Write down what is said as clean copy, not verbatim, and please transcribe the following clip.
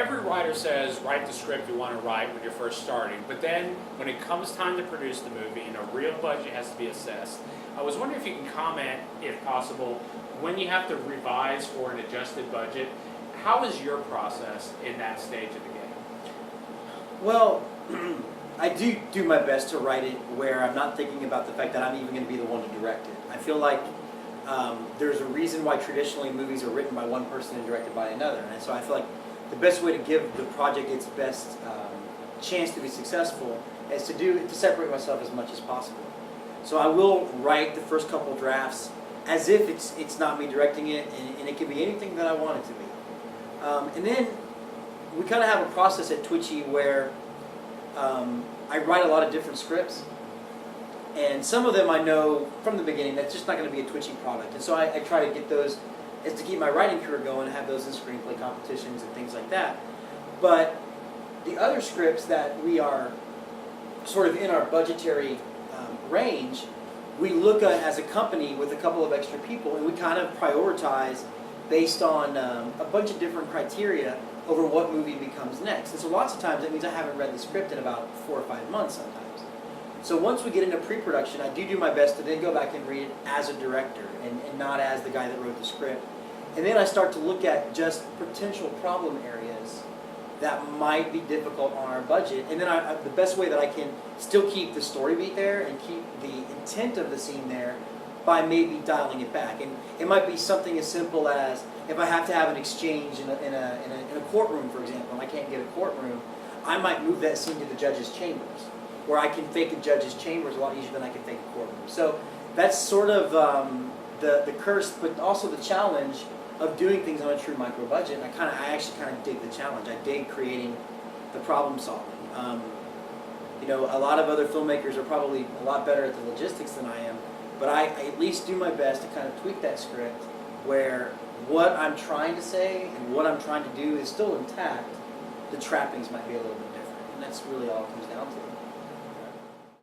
every writer says write the script you want to write when you're first starting, but then when it comes time to produce the movie and a real budget has to be assessed, I was wondering if you can comment, if possible, when you have to revise for an adjusted budget, how is your process in that stage of the game? Well, I do my best to write it where I'm not thinking about the fact that I'm even going to be the one to direct it. I feel like there's a reason why traditionally movies are written by one person and directed by another. And so I feel like the best way to give the project its best chance to be successful is to separate myself as much as possible. So I will write the first couple drafts as if it's not me directing it, and it can be anything that I want it to be. And then we kind of have a process at Twitchy where I write a lot of different scripts, and some of them I know from the beginning that's just not going to be a Twitchy product, and so I try to get those as to keep my writing career going and have those in screenplay competitions and things like that. But the other scripts that we are sort of in our budgetary range, we look at as a company with a couple of extra people, and we kind of prioritize based on a bunch of different criteria over what movie becomes next. And so lots of times that means I haven't read the script in about 4 or 5 months sometimes. So once we get into pre-production, I do my best to then go back and read it as a director and not as the guy that wrote the script. And then I start to look at just potential problem areas that might be difficult on our budget. And then the best way that I can still keep the story beat there and keep the intent of the scene there by maybe dialing it back. And it might be something as simple as if I have to have an exchange in a courtroom, for example, and I can't get a courtroom, I might move that scene to the judge's chambers, where I can fake a judge's chambers a lot easier than I can fake a courtroom. So that's sort of the curse, but also the challenge of doing things on a true micro budget. And I actually kind of dig the challenge. I dig creating the problem solving. You know, a lot of other filmmakers are probably a lot better at the logistics than I am, but I at least do my best to kind of tweak that script where what I'm trying to say and what I'm trying to do is still intact. The trappings might be a little bit different, and that's really all it comes down to.